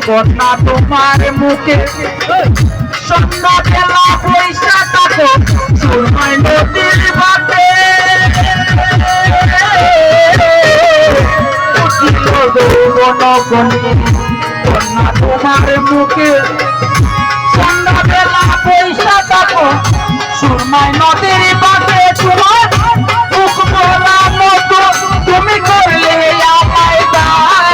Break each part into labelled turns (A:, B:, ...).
A: কন্যা তোমার মুখে সন্ধ্যা বেলা পয়সা থাকো সুরমায় নদীর বাটে কন্যা তোমার মুখে সন্ধ্যা বেলা পয়সা থাকো সুরমায় নদীর বাটে তোমার মুখ বলা মতো তুমি করলে আমায় দাও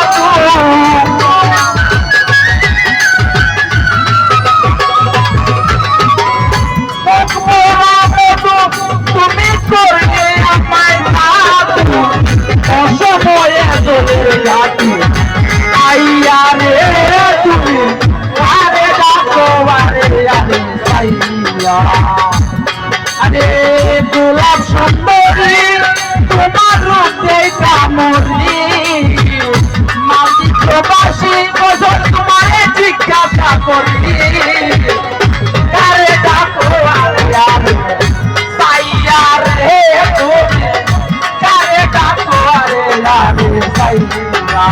A: আরে গোলাপ সুন্দরী তোমার রূপে কামড়ি মাটি প্রবাসী বছর তোমার জিজ্ঞাসা করি আরে ডাকো আরে আরে সাইয়া রে তুমি আরে ডাকো আরে আরে সাইয়া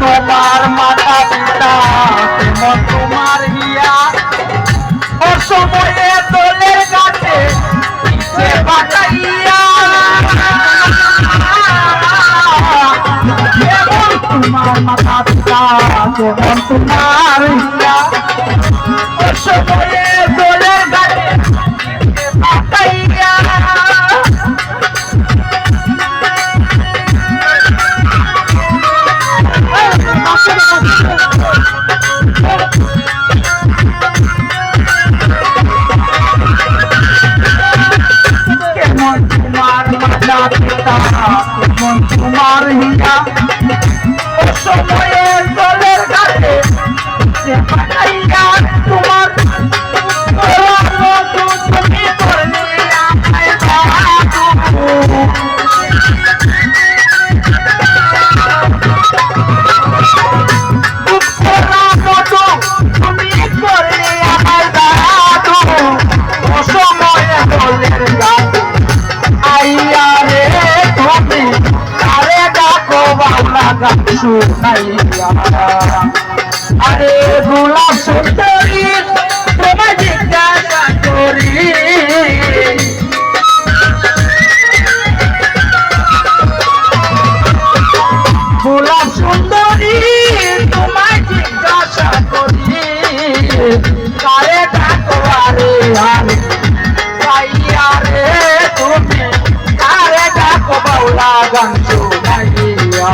A: তোমার মাতা পিতা কেমন তোমার হিয়া ও সময়ে দোলের কাছে পিছে বাটাইয়া কেমন তোমার মাতা পিতা কেমন তোমার হিয়া ও সময়ে দোলের কাছে পিছে বাটাইয়া কেমন তোমার মাতা পিতা কেমন তোমার হিয়া ও সময়ে দলের কাছে পাঠাইয়া তোমার তুমি করলে আমায় আরে গোলাপ সুন্দরী তোমার জিজ্ঞাসা করি গোলাপ সুন্দরী তোমার জিজ্ঞাসা করি কারে ডাকো আরে আরে সাইয়া রে তুমি কারে ডাকো বাউলা গান শোনাইয়া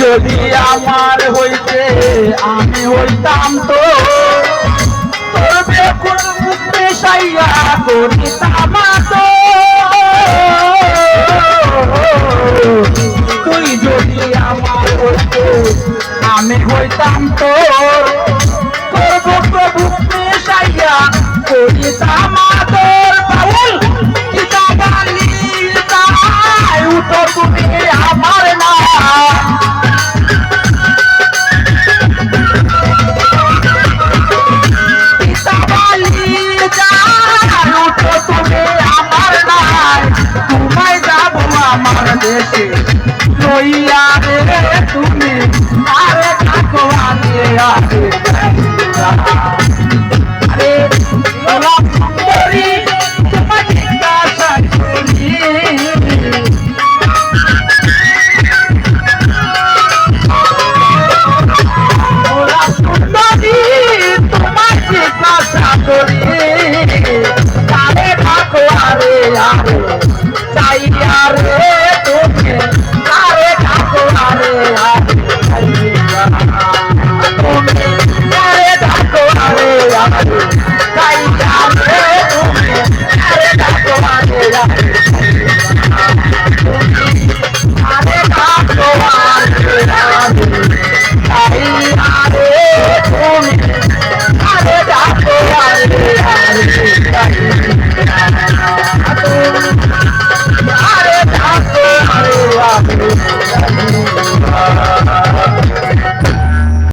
A: যদি আমার হইতে আমি হইতাম তো তোর বেকুল মুক্তি সাইয়া করিতাম তো তুই যদি আমার হইতে আমি হইতাম তো তোর মুক্তি সাইয়া করিতাম আমাদের বাউল কি জাগালি তাই উঠো তুমি